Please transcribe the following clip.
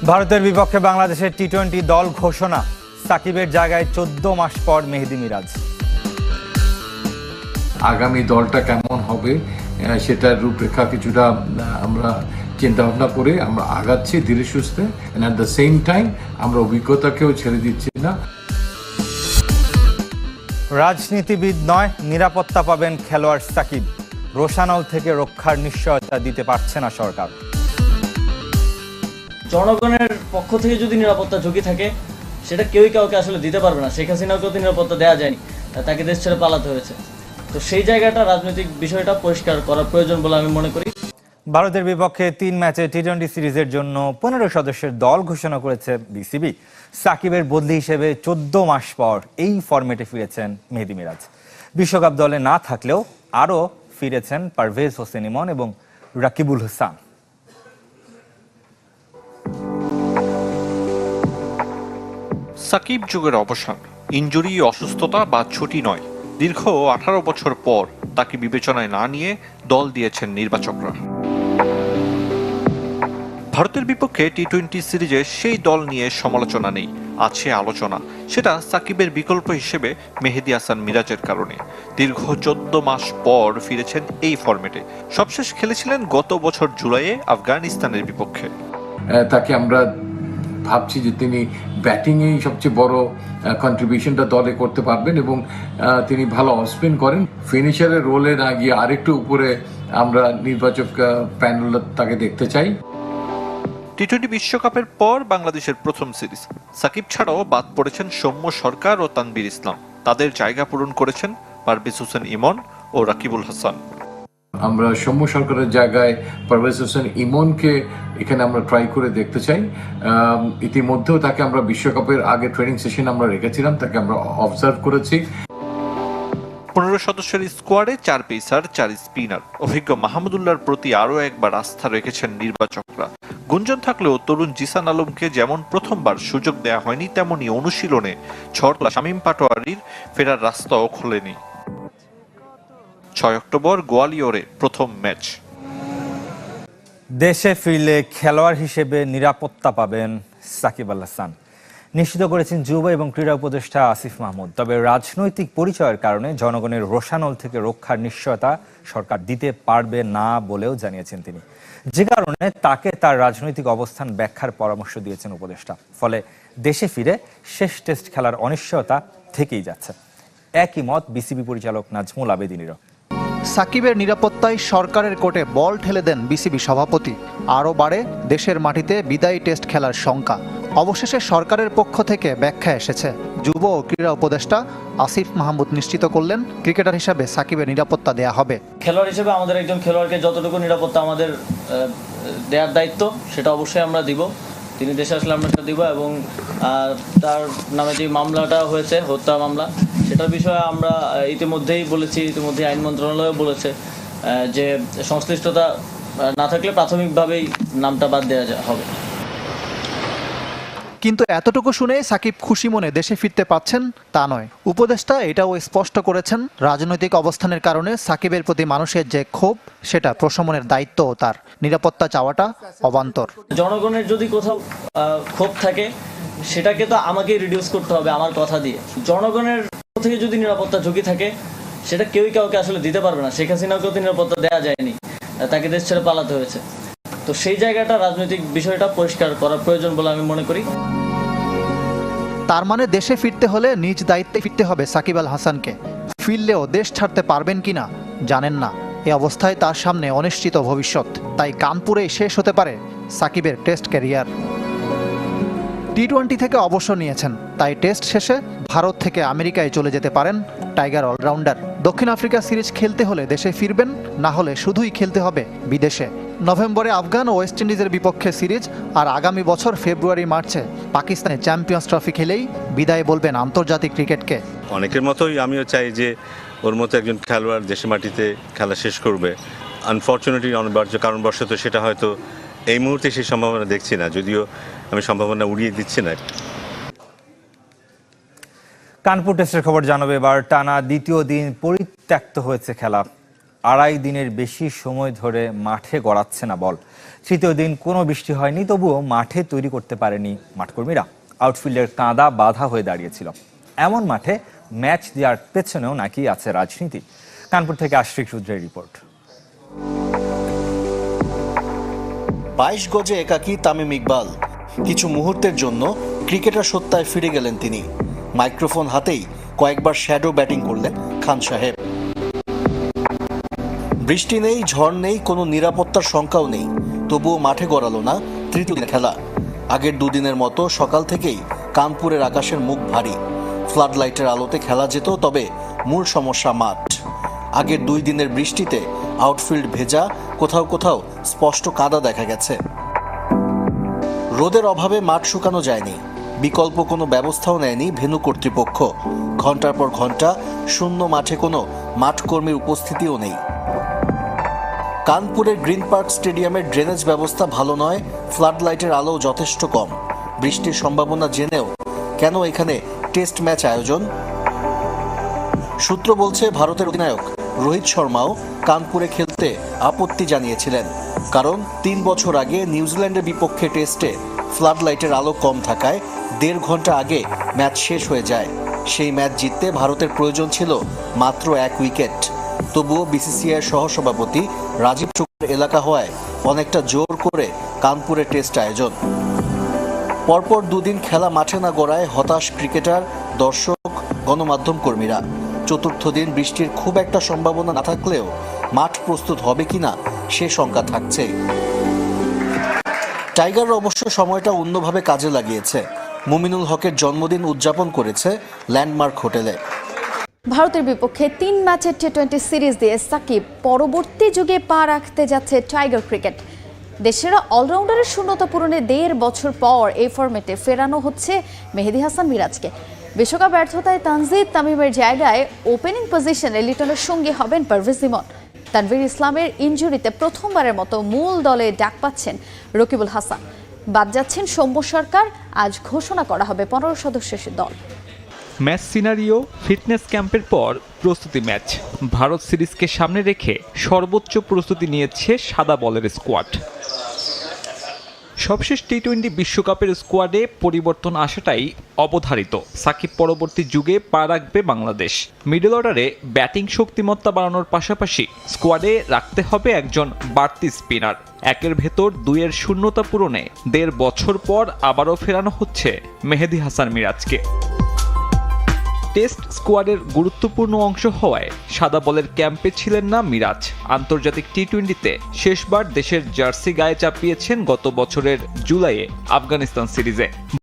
ভারতের বিপক্ষে বাংলাদেশের টি-20 দল ঘোষণা, সাকিবের জায়গায় 14 মাস পর মেহেদী মিরাজ। আগামী দলটা কেমন হবে সেটার রূপরেখা কিছুটা আমরা চিন্তা ভাবনা করে আমরা আগাচ্ছি ধীরে সুস্থে, অ্যাট দ্য সেম টাইম আমরা অভিজ্ঞতাকেও ছেড়ে দিচ্ছি না। রাজনীতিবিদ নয়, নিরাপত্তা পাবেন খেলোয়াড় সাকিব। রোশানল থেকে রক্ষার নিশ্চয়তা দিতে পারছে না সরকার। জনগণের পক্ষ থেকে যদি নিরাপত্তা ঝুঁকি থাকে সেটা কেউই কাউকে আসলে দিতে পারবে না। শেখ হাসিনাকেও তো নিরাপত্তা দেওয়া যায়নি, তাকে দেশ ছেড়ে পালাতে হয়েছে। তো সেই জায়গাটা রাজনৈতিক বিষয়টা পরিষ্কার করা প্রয়োজন বলে আমি মনে করি। ভারতের বিপক্ষে 3 ম্যাচে টি-20 সিরিজের জন্য 15 সদস্যের দল ঘোষণা করেছে বিসিবি। সাকিবের বদলি হিসেবে 14 মাস পর এই ফরম্যাটে ফিরেছেন মেহেদী মিরাজ। বিশ্বকাপ দলে না থাকলেও আরও ফিরেছেন পারভেজ হোসেন ইমন এবং রাকিবুল হাসান। সাকিব যুগের অবসান ইনজুরি, অসুস্থতা বা ছুটি নয়, দীর্ঘ 18 বছর পর তাকে বিবেচনায় না নিয়ে দল দিয়েছেন নির্বাচকরা। ভারতের বিপক্ষে টি-20 সিরিজে সেই দল নিয়ে সমালোচনা নেই, আছে আলোচনা। সেটা সাকিবের বিকল্প হিসেবে মেহেদী হাসান মিরাজের কারণে। দীর্ঘ 14 মাস পর ফিরেছেন এই ফরম্যাটে। সবশেষ খেলেছিলেন গত বছর জুলাইয়ে আফগানিস্তানের বিপক্ষে। তাকে আমরা ভাবছি যে তিনি ব্যাটিংয়েই সবচেয়ে বড় কন্ট্রিবিউশনটা দলে করতে পারবেন এবং তিনি ভালো অফ স্পিন করেন। ফিনিশারের রোলে না গিয়ে আরেকটু উপরে আমরা নির্বাচক প্যানেল তাকে দেখতে চাই। টি-20 বিশ্বকাপের পর বাংলাদেশের প্রথম সিরিজ। সাকিব ছাড়াও বাদ পড়েছেন সৌম্য সরকার ও তানভীর ইসলাম। তাদের জায়গা পূরণ করেছেন পারভেজ হোসেন ইমন ও রাকিবুল হাসান। আমরা সৌম্য সরকারের জায়গায় পারভেজ হোসেন ইমনকে এখানে আমরা ট্রাই করে দেখতে চাই। ইতিমধ্যেও তাকে আমরা বিশ্বকাপের আগে ট্রেনিং সেশন আমরা রেখেছিলাম, তাকে আমরা অবজার্ভ করেছি। 15 সদস্যের স্কোয়াডে 4 পেসার, 4 স্পিনার। অভিজ্ঞ মাহমুদুল্লাহর প্রতি আরও একবার আস্থা রেখেছেন নির্বাচকরা। গুঞ্জন থাকলেও তরুণ জিসান আলমকে যেমন প্রথমবার সুযোগ দেওয়া হয়নি, তেমনি অনুশীলনে ঝড় শামীম পাটোয়ারির ফেরার রাস্তাও খোলেনি। 6 অক্টোবর গোয়ালিয়রে প্রথম ম্যাচ। দেশে ফিরলে খেলোয়াড় হিসেবে নিরাপত্তা পাবেন সাকিব আল হাসান, নিশ্চিত করেছেন যুব এবং ক্রীড়া উপদেষ্টা আসিফ মাহমুদ। তবে রাজনৈতিক পরিচয়ের কারণে জনগণের রোশানল থেকে রক্ষার নিশ্চয়তা সরকার দিতে পারবে না বলেও জানিয়েছেন তিনি, যে কারণে তাকে তার রাজনৈতিক অবস্থান ব্যাখ্যার পরামর্শ দিয়েছেন উপদেষ্টা। ফলে দেশে ফিরে শেষ টেস্ট খেলার অনিশ্চয়তা থেকেই যাচ্ছে। একই মত বিসিবি পরিচালক নাজমুল আবেদিনেরও। সাকিবের নিরাপত্তায় সরকারের কোর্টে বল ঠেলে দেন বিসিবি সভাপতি। আরও বাড়ে দেশের মাটিতে বিদায়ী টেস্ট খেলার শঙ্কা। অবশেষে সরকারের পক্ষ থেকে ব্যাখ্যা এসেছে। যুব ও ক্রীড়া উপদেষ্টা আসিফ মাহমুদ নিশ্চিত করলেন, ক্রিকেটার হিসাবে সাকিবের নিরাপত্তা দেয়া হবে। খেলোয়াড় হিসেবে আমাদের একজন খেলোয়াড়কে যতটুকু নিরাপত্তা আমাদের দেওয়ার দায়িত্ব সেটা অবশ্যই আমরা দিব। তিনি দেশে আসলে আমরা সেটা দিব এবং তার নামে যে মামলাটা হয়েছে, হত্যা মামলা, সেটার বিষয়ে আমরা ইতিমধ্যেই বলেছি, ইতিমধ্যেই আইন মন্ত্রণালয়ও বলেছে যে সংশ্লিষ্টতা না থাকলে প্রাথমিকভাবেই নামটা বাদ দেওয়া হবে। কিন্তু এতটুকু শুনে সাকিব খুশি মনে দেশে ফিরতে পাচ্ছেন তা নয়। উপদেষ্টা এটাও স্পষ্ট করেছেন, রাজনৈতিক অবস্থানের কারণে সাকিবের প্রতি মানুষের যে ক্ষোভ, সেটা প্রশমনের দায়িত্বও তার। নিরাপত্তা চাওয়াটা অবান্তর। জনগণের যদি কোথাও ক্ষোভ থাকে সেটাকে তো আমাকেই রিডিউস করতে হবে আমার কথা দিয়ে। জনগণের থেকে যদি নিরাপত্তা ঝুঁকি থাকে সেটা কেউই কাউকে আসলে দিতে পারবে না। শেখ হাসিনাকেও তো নিরাপত্তা দেওয়া যায়নি, তাকে দেশ ছেড়ে পালাতে হয়েছে। তো সেই জায়গাটা রাজনৈতিক বিষয়টা পরিষ্কার করা প্রয়োজন বলে আমি মনে করি। তার মানে দেশে ফিরতে হলে নিজ দায়িত্বে ফিরতে হবে সাকিব আল হাসানকে। ফিরলেও দেশ ছাড়তে পারবেন কিনা জানেন না। এ অবস্থায় তার সামনে অনিশ্চিত ভবিষ্যৎ। তাই কানপুরেই শেষ হতে পারে সাকিবের টেস্ট ক্যারিয়ার। টি-20 থেকে অবসর নিয়েছেন, তাই টেস্ট শেষে ভারত থেকে আমেরিকায় চলে যেতে পারেন টাইগার অলরাউন্ডার। দক্ষিণ আফ্রিকা সিরিজ খেলতে হলে দেশে ফিরবেন, না হলে শুধুই খেলতে হবে বিদেশে। নভেম্বরে আফগান ও ওয়েস্ট ইন্ডিজের বিপক্ষে সিরিজ, আর আগামী বছর ফেব্রুয়ারি মার্চে পাকিস্তানে চ্যাম্পিয়ন্স ট্রফি খেলেই বিদায় বলবেন আন্তর্জাতিক ক্রিকেটকে। অনেকের মতোই আমিও চাই যে ওর মতো একজন খেলোয়াড় দেশের মাটিতে খেলা শেষ করবে। আনফর্চুনেটলি অনিবার্য কারণবশত সেটা হয়তো এই মুহূর্তে সেই সম্ভাবনা দেখছি না, যদিও আমি সম্ভাবনা উড়িয়ে দিচ্ছি না। কানপুর টেস্টের খবর জানাবে এবার। টানা দ্বিতীয় দিন পরিত্যক্ত হয়েছে খেলা। 2.5 দিনের বেশি সময় ধরে মাঠে গড়াচ্ছে না বল। তৃতীয় দিন কোনো বৃষ্টি হয়নি, তবুও মাঠে তৈরি করতে পারেনি মাঠকর্মীরা। আউটফিল্ডের কাঁদা বাধা হয়ে দাঁড়িয়েছিল। এমন মাঠে ম্যাচ দেওয়ার পেছনেও নাকি আছে রাজনীতি। কানপুর থেকে আশরিক রুদ্রের রিপোর্ট। 22 গজে একাকী তামিম ইকবাল। কিছু মুহূর্তের জন্য ক্রিকেটার সত্তায় ফিরে গেলেন তিনি। মাইক্রোফোন হাতেই কয়েকবার শ্যাডো ব্যাটিং করলেন খান সাহেব। বৃষ্টি নেই, ঝড় নেই, কোনো নিরাপত্তার শঙ্কাও নেই, তবুও মাঠে গড়ালো না তৃতীয় দিনের খেলা। আগের দুদিনের মতো সকাল থেকেই কানপুরের আকাশের মুখ ভারী। ফ্লাড লাইটের আলোতে খেলা যেত, তবে মূল সমস্যা মাঠ। আগের 2 দিনের বৃষ্টিতে আউটফিল্ড ভেজা, কোথাও কোথাও স্পষ্ট কাদা দেখা গেছে। রোদের অভাবে মাঠ শুকানো যায়নি। বিকল্প কোনো ব্যবস্থাও নেয়নি ভেন্যু কর্তৃপক্ষ। ঘন্টার পর ঘন্টা শূন্য মাঠে কোনো মাঠকর্মীর উপস্থিতিও নেই। কানপুরের গ্রিন পার্ক স্টেডিয়ামের ড্রেনেজ ব্যবস্থা ভালো নয়, ফ্লাড লাইটের আলো যথেষ্ট কম। বৃষ্টির সম্ভাবনা জেনেও কেন এখানে টেস্ট ম্যাচ আয়োজন? সূত্র বলছে ভারতের অধিনায়ক রোহিত শর্মাও কানপুরে খেলতে আপত্তি জানিয়েছিলেন, কারণ 3 বছর আগে নিউজিল্যান্ডের বিপক্ষে টেস্টে ফ্লাড লাইটের আলো কম থাকায় 1.5 ঘন্টা আগে ম্যাচ শেষ হয়ে যায়। সেই ম্যাচ জিততে ভারতের প্রয়োজন ছিল মাত্র 1 উইকেট। তবুও বিসিসিআইয়ের সহসভাপতি রাজীব শুক্লার এলাকা হওয়ায় অনেকটা জোর করে কানপুরে টেস্ট আয়োজন। পরপর 2 দিন খেলা মাঠে না গড়ায় হতাশ ক্রিকেটার, দর্শক, গণমাধ্যম কর্মীরা। চতুর্থ দিন বৃষ্টির খুব একটা সম্ভাবনা না থাকলেও মাঠ প্রস্তুত হবে কিনা সে শঙ্কা থাকছে। টাইগাররা অবশ্য সময়টা অন্যভাবে কাজে লাগিয়েছে। মুমিনুল হকের জন্মদিন উদযাপন করেছে ল্যান্ডমার্ক হোটেলে। ভারতের বিপক্ষে 3 ম্যাচের টি-20 সিরিজ দিয়ে সাকিব পরবর্তী যুগে পা রাখতে যাচ্ছে টাইগার ক্রিকেট। দেশের অলরাউন্ডারের শূন্যতা পূরণে 1.5 বছর পর এই ফরম্যাটে ফেরানো হচ্ছে মেহেদী হাসান মিরাজকে। বিশ্বকাপ ব্যর্থতায় তানজিদ তামিমের জায়গায় ওপেনিং পজিশনে লিটনের সঙ্গী হবেন পারভেজ ইমন। তানভীর ইসলামের ইনজুরিতে প্রথমবারের মতো মূল দলে ডাক পাচ্ছেন রকিবুল হাসান। বাদ যাচ্ছেন সৌম্য সরকার। আজ ঘোষণা করা হবে 15 সদস্যের দল। ম্যাচ সিনারিও, ফিটনেস ক্যাম্পের পর প্রস্তুতি ম্যাচ। ভারত সিরিজকে সামনে রেখে সর্বোচ্চ প্রস্তুতি নিয়েছে সাদা বলের স্কোয়াড। সবশেষ টি-20 বিশ্বকাপের স্কোয়াডে পরিবর্তন আসাটাই অবধারিত। সাকিব পরবর্তী যুগে পা রাখবে বাংলাদেশ। মিডল অর্ডারে ব্যাটিং শক্তিমত্তা বাড়ানোর পাশাপাশি স্কোয়াডে রাখতে হবে একজন বাড়তি স্পিনার। 1-এর ভেতর 2-এর শূন্যতা পূরণে 1.5 বছর পর আবারও ফেরানো হচ্ছে মেহেদী হাসান মিরাজকে। টেস্ট স্কোয়াডের গুরুত্বপূর্ণ অংশ হওয়ায় সাদা বলের ক্যাম্পে ছিলেন না মিরাজ। আন্তর্জাতিক টি-20তে শেষবার দেশের জার্সি গায়ে চাপিয়েছেন গত বছরের জুলাইয়ে আফগানিস্তান সিরিজে।